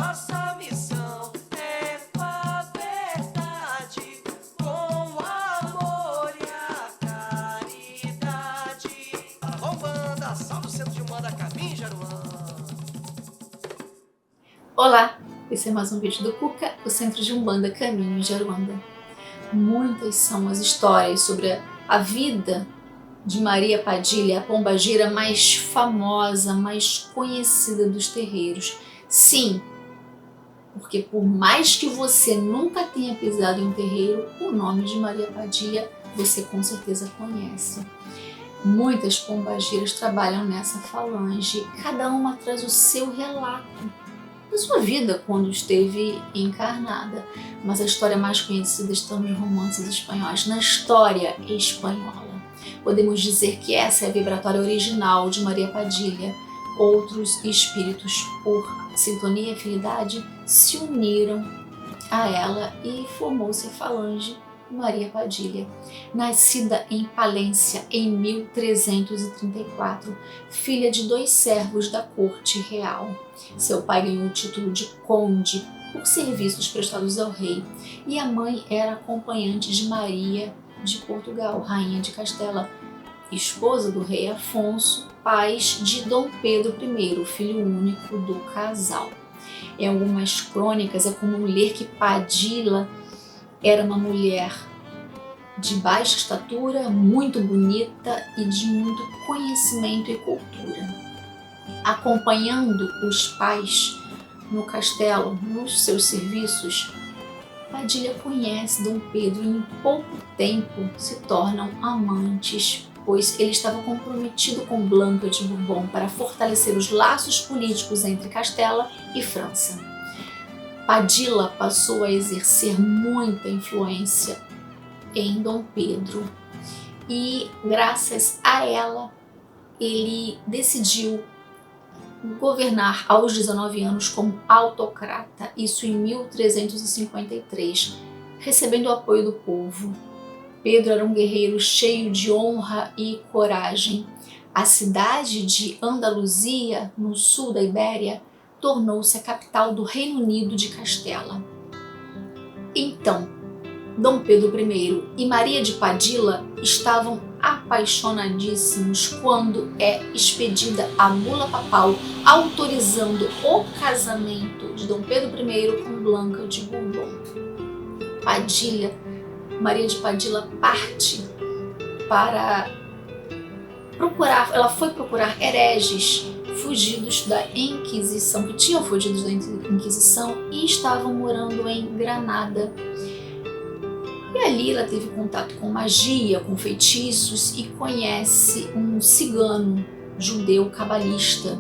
Nossa missão é com a verdade, com o amor e a caridade. Arrombanda, salve o centro de Umbanda, caminho Jaruã. Olá, esse é mais um vídeo do Cuca, o Centro de Umbanda Caminho de Aruanda. Muitas são as histórias sobre a vida de Maria Padilha, a pombagira mais famosa, mais conhecida dos terreiros. Sim, porque por mais que você nunca tenha pisado em um terreiro, o nome de Maria Padilha você com certeza conhece. Muitas pombagiras trabalham nessa falange, cada uma traz o seu relato da sua vida quando esteve encarnada, mas a história mais conhecida está nos romances espanhóis, na história espanhola. Podemos dizer que essa é a vibratória original de Maria Padilha. Outros espíritos, por sintonia e afinidade, se uniram a ela e formou-se a falange Maria Padilha, nascida em Palência em 1334, filha de 2 servos da corte real. Seu pai ganhou o título de conde por serviços prestados ao rei, e a mãe era acompanhante de Maria de Portugal, rainha de Castela, esposa do rei Afonso, pais de Dom Pedro I, filho único do casal. Em algumas crônicas é comum ler que Padilha era uma mulher de baixa estatura, muito bonita e de muito conhecimento e cultura. Acompanhando os pais no castelo, nos seus serviços, Padilha conhece Dom Pedro e em pouco tempo se tornam amantes, pois ele estava comprometido com Blanca de Bourbon para fortalecer os laços políticos entre Castela e França. Padilha passou a exercer muita influência em Dom Pedro e, graças a ela, ele decidiu governar aos 19 anos como autocrata, isso em 1353, recebendo o apoio do povo. Pedro era um guerreiro cheio de honra e coragem. A cidade de Andaluzia, no sul da Ibéria, tornou-se a capital do Reino Unido de Castela. Então, Dom Pedro I e Maria de Padilha estavam apaixonadíssimos quando é expedida a bula papal autorizando o casamento de Dom Pedro I com Blanca de Bourbon. Maria de Padilha parte para ela foi procurar hereges fugidos da Inquisição, que tinham fugido da Inquisição e estavam morando em Granada. E ali ela teve contato com magia, com feitiços e conhece um cigano judeu cabalista.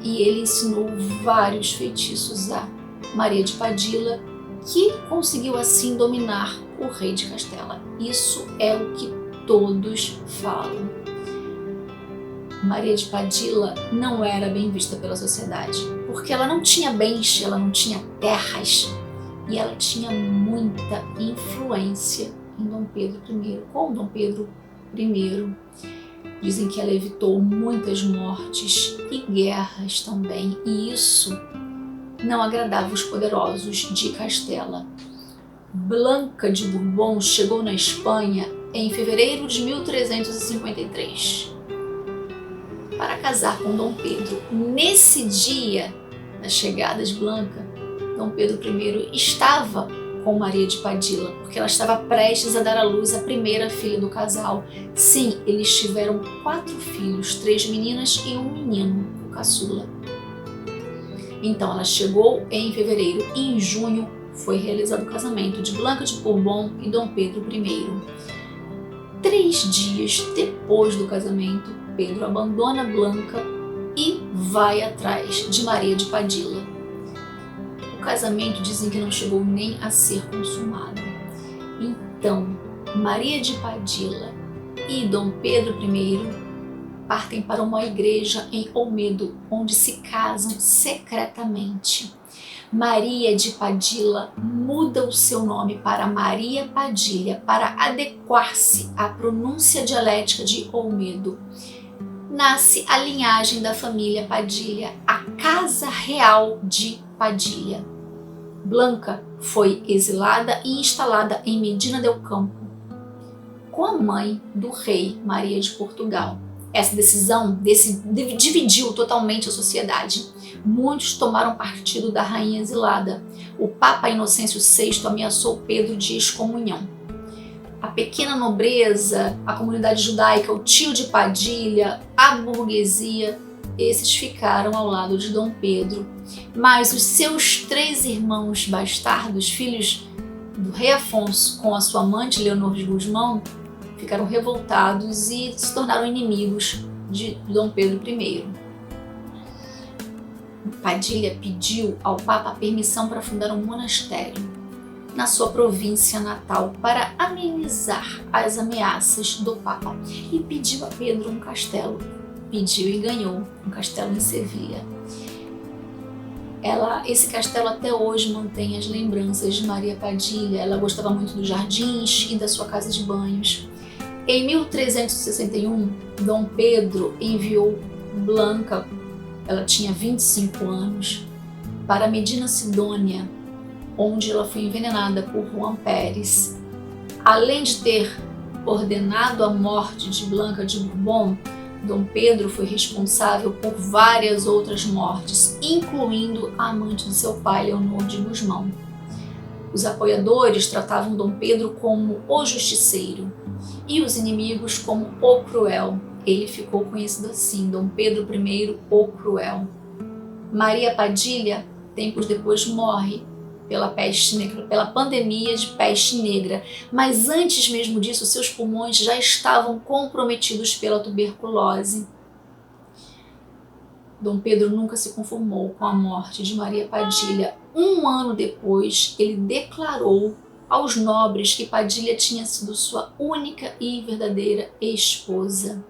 E ele ensinou vários feitiços a Maria de Padilha, que conseguiu assim dominar o rei de Castela. Isso é o que todos falam. Maria de Padilha não era bem vista pela sociedade, porque ela não tinha bens, ela não tinha terras, e ela tinha muita influência em Dom Pedro I, com Dom Pedro I. Dizem que ela evitou muitas mortes e guerras também, e isso não agradava os poderosos de Castela. Blanca de Bourbon chegou na Espanha em fevereiro de 1353 para casar com Dom Pedro. Nesse dia da chegada de Blanca, Dom Pedro I estava com Maria de Padilha, porque ela estava prestes a dar à luz a primeira filha do casal. Sim, eles tiveram 4 filhos, 3 meninas e um menino, o caçula. Então ela chegou em fevereiro e em junho foi realizado o casamento de Blanca de Bourbon e Dom Pedro I. 3 dias depois do casamento, Pedro abandona Blanca e vai atrás de Maria de Padilha. O casamento dizem que não chegou nem a ser consumado. Então, Maria de Padilha e Dom Pedro I partem para uma igreja em Olmedo, onde se casam secretamente. Maria de Padilha muda o seu nome para Maria Padilha para adequar-se à pronúncia dialética de Olmedo. Nasce a linhagem da família Padilha, a Casa Real de Padilha. Blanca foi exilada e instalada em Medina del Campo com a mãe do rei Maria de Portugal. Essa decisão dividiu totalmente a sociedade. Muitos tomaram partido da rainha exilada. O Papa Inocêncio VI ameaçou Pedro de excomunhão. A pequena nobreza, a comunidade judaica, o tio de Padilha, a burguesia, esses ficaram ao lado de Dom Pedro. Mas os seus 3 irmãos bastardos, filhos do rei Afonso, com a sua amante Leonor de Gusmão, ficaram revoltados e se tornaram inimigos de Dom Pedro I. Padilha pediu ao Papa permissão para fundar um monastério na sua província natal para amenizar as ameaças do Papa e pediu a Pedro um castelo. Pediu e ganhou um castelo em Sevilha. Esse castelo até hoje mantém as lembranças de Maria Padilha. Ela gostava muito dos jardins e da sua casa de banhos. Em 1361, Dom Pedro enviou Blanca, ela tinha 25 anos, para Medina Sidônia, onde ela foi envenenada por Juan Pérez. Além de ter ordenado a morte de Blanca de Bourbon, Dom Pedro foi responsável por várias outras mortes, incluindo a amante de seu pai, Leonor de Gusmão. Os apoiadores tratavam Dom Pedro como o justiceiro e os inimigos como o cruel. Ele ficou conhecido assim, Dom Pedro I, o Cruel. Maria Padilha, tempos depois, morre pela peste negra, pela pandemia de peste negra, mas antes mesmo disso, seus pulmões já estavam comprometidos pela tuberculose. Dom Pedro nunca se conformou com a morte de Maria Padilha. Um ano depois, ele declarou aos nobres que Padilha tinha sido sua única e verdadeira esposa.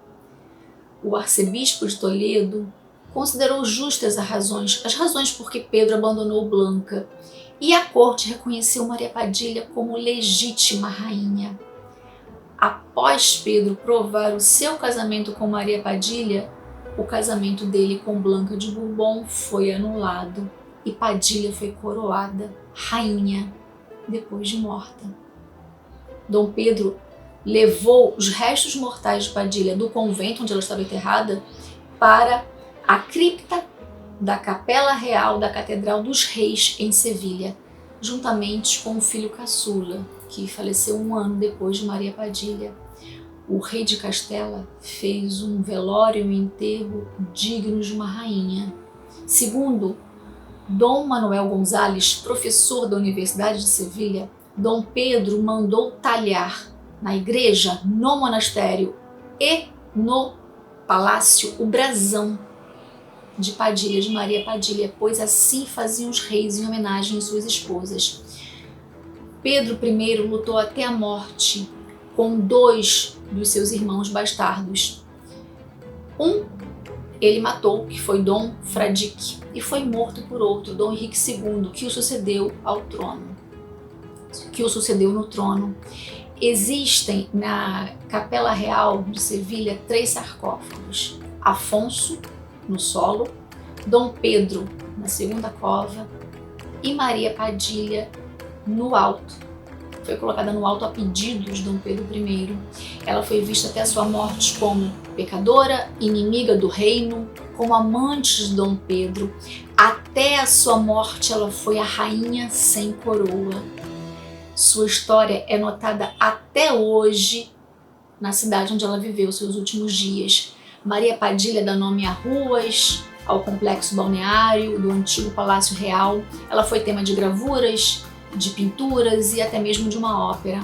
O arcebispo de Toledo considerou justas as razões por que Pedro abandonou Blanca, e a corte reconheceu Maria Padilha como legítima rainha. Após Pedro provar o seu casamento com Maria Padilha, o casamento dele com Blanca de Bourbon foi anulado e Padilha foi coroada rainha depois de morta. Dom Pedro levou os restos mortais de Padilha do convento onde ela estava enterrada para a cripta da Capela Real da Catedral dos Reis em Sevilha, juntamente com o filho caçula, que faleceu um ano depois de Maria Padilha. O rei de Castela fez um velório e enterro dignos de uma rainha. Segundo Dom Manuel González, professor da Universidade de Sevilha, Dom Pedro mandou talhar na igreja, no monastério e no palácio o brasão de Padilha, de Maria Padilha, pois assim faziam os reis em homenagem às suas esposas. Pedro I lutou até a morte com 2 dos seus irmãos bastardos. Um ele matou, que foi Dom Fradique, e foi morto por outro, Dom Henrique II, que o sucedeu no trono. Existem na Capela Real de Sevilha 3 sarcófagos: Afonso no solo, Dom Pedro na segunda cova e Maria Padilha no alto. Foi colocada no alto a pedido de Dom Pedro I. Ela foi vista até a sua morte como pecadora, inimiga do reino, como amante de Dom Pedro. Até a sua morte ela foi a rainha sem coroa. Sua história é notada até hoje na cidade onde ela viveu seus últimos dias. Maria Padilha dá nome a ruas, ao complexo balneário do antigo Palácio Real. Ela foi tema de gravuras, de pinturas e até mesmo de uma ópera.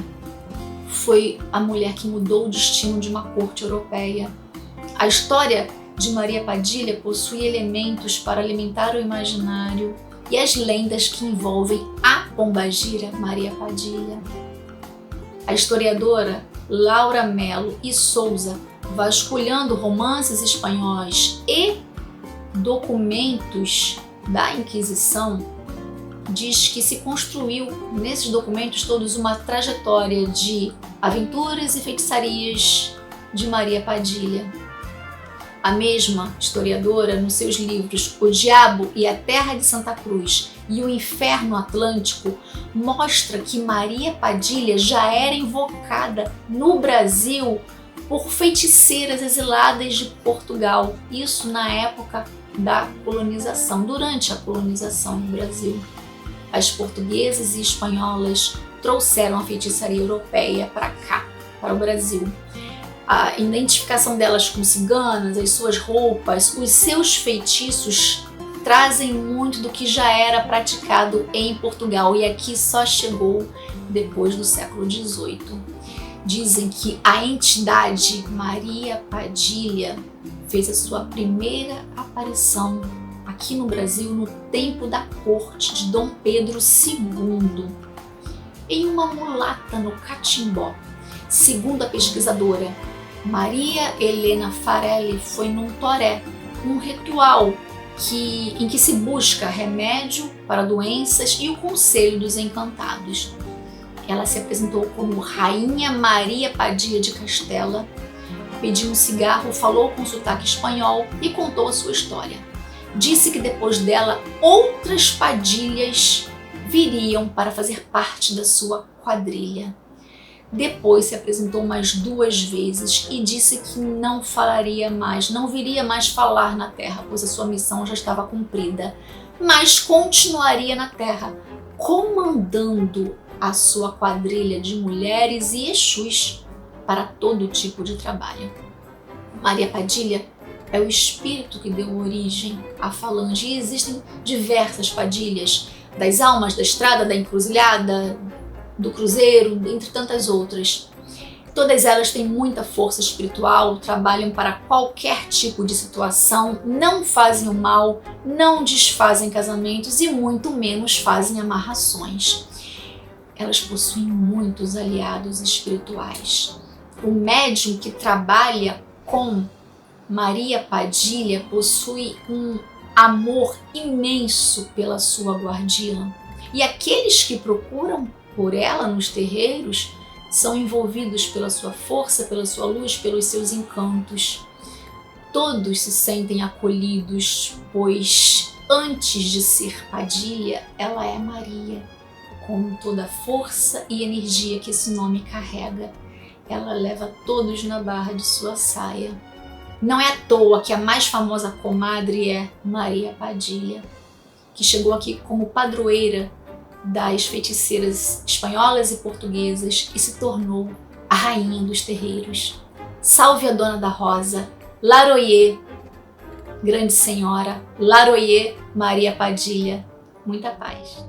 Foi a mulher que mudou o destino de uma corte europeia. A história de Maria Padilha possui elementos para alimentar o imaginário e as lendas que envolvem a pombagira Maria Padilha. A historiadora Laura Melo e Souza, vasculhando romances espanhóis e documentos da Inquisição, diz que se construiu nesses documentos todos uma trajetória de aventuras e feitiçarias de Maria Padilha. A mesma historiadora, nos seus livros O Diabo e a Terra de Santa Cruz e o Inferno Atlântico mostra que Maria Padilha já era invocada no Brasil por feiticeiras exiladas de Portugal, isso na época da colonização, durante a colonização no Brasil. As portuguesas e espanholas trouxeram a feitiçaria europeia para cá, para o Brasil. A identificação delas com ciganas, as suas roupas, os seus feitiços trazem muito do que já era praticado em Portugal e aqui só chegou depois do século XVIII. Dizem que a entidade Maria Padilha fez a sua primeira aparição aqui no Brasil no tempo da corte de Dom Pedro II, em uma mulata no Catimbó. Segundo a pesquisadora Maria Helena Farelli, foi num toré, um ritual em que se busca remédio para doenças e o conselho dos encantados. Ela se apresentou como Rainha Maria Padilha de Castela, pediu um cigarro, falou com sotaque espanhol e contou a sua história. Disse que depois dela outras Padilhas viriam para fazer parte da sua quadrilha. Depois se apresentou mais 2 vezes e disse que não falaria mais, não viria mais falar na Terra, pois a sua missão já estava cumprida, mas continuaria na Terra, comandando a sua quadrilha de mulheres e Exus para todo tipo de trabalho. Maria Padilha é o espírito que deu origem à falange e existem diversas Padilhas, das almas da estrada, da encruzilhada, do cruzeiro, entre tantas outras. Todas elas têm muita força espiritual, trabalham para qualquer tipo de situação, não fazem o mal, não desfazem casamentos e muito menos fazem amarrações. Elas possuem muitos aliados espirituais. O médium que trabalha com Maria Padilha possui um amor imenso pela sua guardiã. E aqueles que procuram por ela nos terreiros são envolvidos pela sua força, pela sua luz, pelos seus encantos. Todos se sentem acolhidos, pois antes de ser Padilha, ela é Maria, com toda a força e energia que esse nome carrega. Ela leva todos na barra de sua saia. Não é à toa que a mais famosa comadre é Maria Padilha, que chegou aqui como padroeira das feiticeiras espanholas e portuguesas e se tornou a rainha dos terreiros. Salve a Dona da Rosa, Laroyer, Grande Senhora, Laroyer Maria Padilha. Muita paz.